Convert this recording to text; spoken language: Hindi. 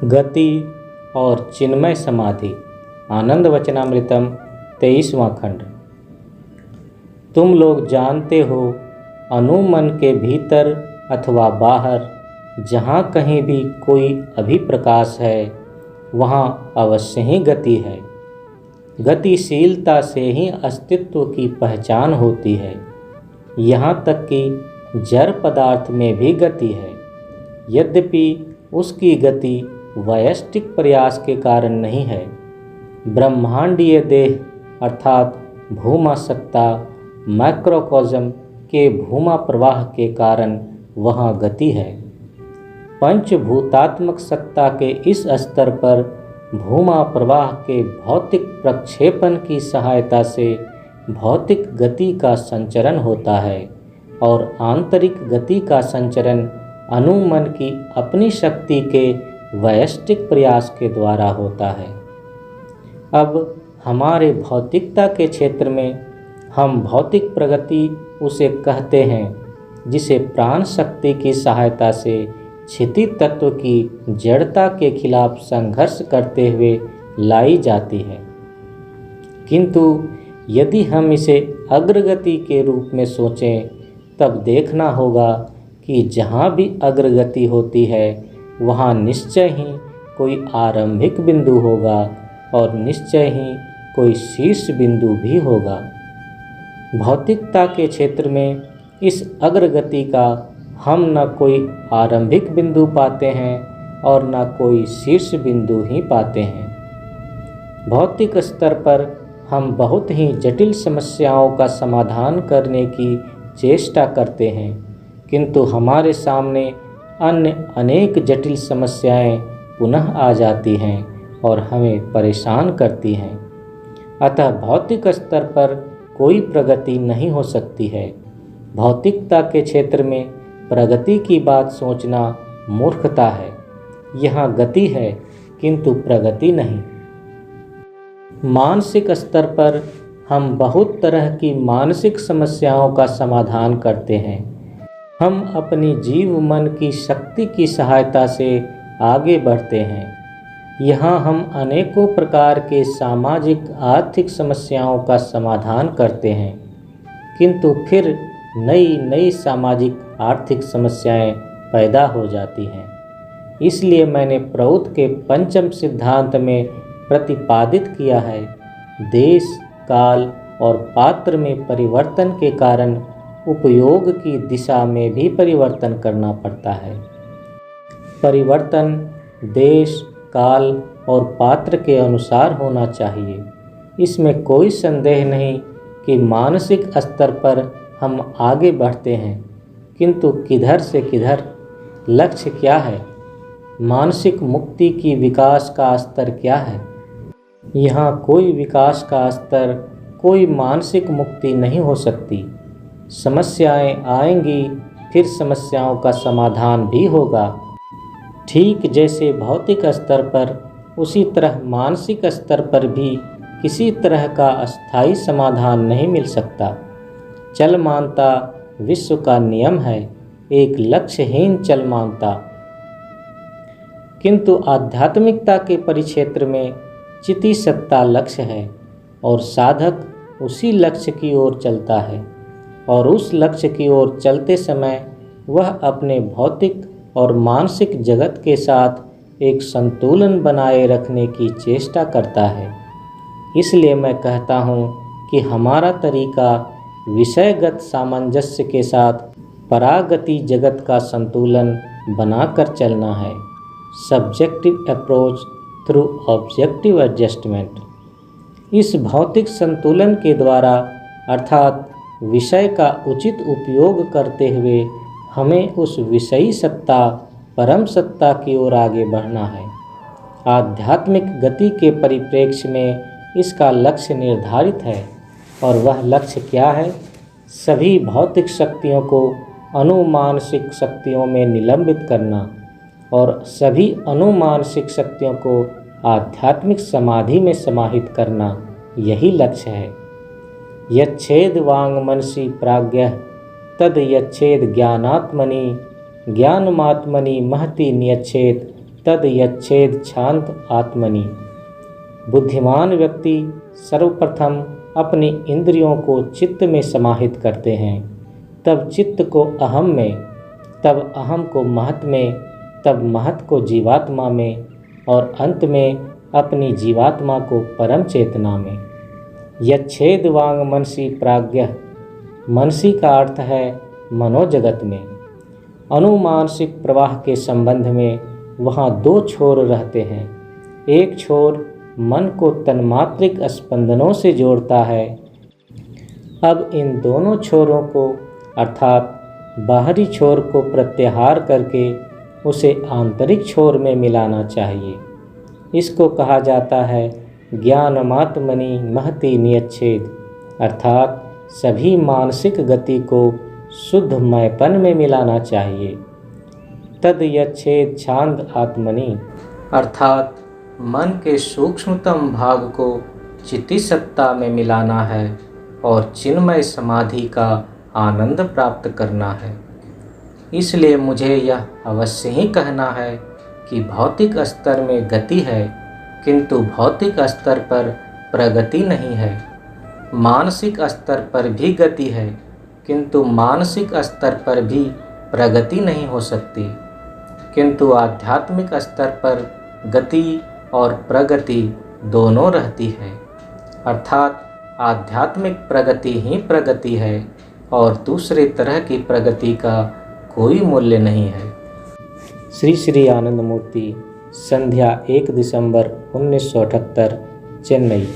गति और चिन्मय समाधि। आनंद वचनामृतम 23वां खंड। तुम लोग जानते हो, अनुमन के भीतर अथवा बाहर जहाँ कहीं भी कोई अभिप्रकाश है, वहाँ अवश्य ही गति है। गतिशीलता से ही अस्तित्व की पहचान होती है। यहाँ तक कि जड़ पदार्थ में भी गति है, यद्यपि उसकी गति वैयक्तिक प्रयास के कारण नहीं है। ब्रह्मांडीय देह अर्थात भूमा सत्ता मैक्रोकॉस्म के भूमा प्रवाह के कारण वहाँ गति है। पंचभूतात्मक सत्ता के इस स्तर पर भूमा प्रवाह के भौतिक प्रक्षेपण की सहायता से भौतिक गति का संचरण होता है और आंतरिक गति का संचरण अनुमन की अपनी शक्ति के वैयक्तिक प्रयास के द्वारा होता है। अब हमारे भौतिकता के क्षेत्र में हम भौतिक प्रगति उसे कहते हैं, जिसे प्राण शक्ति की सहायता से क्षितिज तत्व की जड़ता के खिलाफ संघर्ष करते हुए लाई जाती है। किंतु यदि हम इसे अग्रगति के रूप में सोचें, तब देखना होगा कि जहाँ भी अग्रगति होती है, वहाँ निश्चय ही कोई आरंभिक बिंदु होगा और निश्चय ही कोई शीर्ष बिंदु भी होगा। भौतिकता के क्षेत्र में इस अग्रगति का हम न कोई आरंभिक बिंदु पाते हैं और न कोई शीर्ष बिंदु ही पाते हैं। भौतिक स्तर पर हम बहुत ही जटिल समस्याओं का समाधान करने की चेष्टा करते हैं, किंतु हमारे सामने अन्य अनेक जटिल समस्याएं पुनः आ जाती हैं और हमें परेशान करती हैं। अतः भौतिक स्तर पर कोई प्रगति नहीं हो सकती है। भौतिकता के क्षेत्र में प्रगति की बात सोचना मूर्खता है। यहाँ गति है किंतु प्रगति नहीं। मानसिक स्तर पर हम बहुत तरह की मानसिक समस्याओं का समाधान करते हैं। हम अपनी जीव मन की शक्ति की सहायता से आगे बढ़ते हैं। यहाँ हम अनेकों प्रकार के सामाजिक आर्थिक समस्याओं का समाधान करते हैं, किंतु फिर नई नई सामाजिक आर्थिक समस्याएं पैदा हो जाती हैं। इसलिए मैंने प्रौथ के पंचम सिद्धांत में प्रतिपादित किया है, देश काल और पात्र में परिवर्तन के कारण उपयोग की दिशा में भी परिवर्तन करना पड़ता है। परिवर्तन देश काल और पात्र के अनुसार होना चाहिए। इसमें कोई संदेह नहीं कि मानसिक स्तर पर हम आगे बढ़ते हैं, किंतु किधर से किधर? लक्ष्य क्या है? मानसिक मुक्ति की विकास का स्तर क्या है? यहाँ कोई विकास का स्तर, कोई मानसिक मुक्ति नहीं हो सकती। समस्याएं आएंगी, फिर समस्याओं का समाधान भी होगा। ठीक जैसे भौतिक स्तर पर, उसी तरह मानसिक स्तर पर भी किसी तरह का अस्थायी समाधान नहीं मिल सकता। चलमानता विश्व का नियम है, एक लक्ष्यहीन चलमानता। किंतु आध्यात्मिकता के परिक्षेत्र में चिति सत्ता लक्ष्य है और साधक उसी लक्ष्य की ओर चलता है, और उस लक्ष्य की ओर चलते समय वह अपने भौतिक और मानसिक जगत के साथ एक संतुलन बनाए रखने की चेष्टा करता है। इसलिए मैं कहता हूँ कि हमारा तरीका विषयगत सामंजस्य के साथ परागति जगत का संतुलन बनाकर चलना है। Subjective approach through objective adjustment. इस भौतिक संतुलन के द्वारा अर्थात विषय का उचित उपयोग करते हुए हमें उस विषयी सत्ता परम सत्ता की ओर आगे बढ़ना है। आध्यात्मिक गति के परिप्रेक्ष्य में इसका लक्ष्य निर्धारित है, और वह लक्ष्य क्या है? सभी भौतिक शक्तियों को अनुमानसिक शक्तियों में निलंबित करना और सभी अनुमानसिक शक्तियों को आध्यात्मिक समाधि में समाहित करना, यही लक्ष्य है। यच्छेद वांग मनसी प्राज्ञः तद यच्छेद ज्ञानात्मनि ज्ञानमात्मनि महति नियच्छेद तद यच्छेद छांत आत्मनि। बुद्धिमान व्यक्ति सर्वप्रथम अपनी इंद्रियों को चित्त में समाहित करते हैं, तब चित्त को अहम में, तब अहम को महत में, तब महत को जीवात्मा में और अंत में अपनी जीवात्मा को परम चेतना में। यच्छेद वांग मनसी प्राज्ञ। मनसी का अर्थ है मनोजगत में। अनुमानसिक प्रवाह के संबंध में वहाँ दो छोर रहते हैं। एक छोर मन को तन्मात्रिक स्पंदनों से जोड़ता है। अब इन दोनों छोरों को अर्थात बाहरी छोर को प्रत्याहार करके उसे आंतरिक छोर में मिलाना चाहिए। इसको कहा जाता है ज्ञानमात्मनि महति नियच्छेद, अर्थात सभी मानसिक गति को शुद्ध मैपन में मिलाना चाहिए। तद यच्छेद छांद आत्मनि, अर्थात मन के सूक्ष्मतम भाग को चिति सत्ता में मिलाना है और चिन्मय समाधि का आनंद प्राप्त करना है। इसलिए मुझे यह अवश्य ही कहना है कि भौतिक स्तर में गति है, किंतु भौतिक स्तर पर प्रगति नहीं है। मानसिक स्तर पर भी गति है, किंतु मानसिक स्तर पर भी प्रगति नहीं हो सकती। किंतु आध्यात्मिक स्तर पर गति और प्रगति दोनों रहती है, अर्थात आध्यात्मिक प्रगति ही प्रगति है और दूसरे तरह की प्रगति का कोई मूल्य नहीं है। श्री श्री आनंद मूर्ति, संध्या 1 दिसंबर 1978, चेन्नई।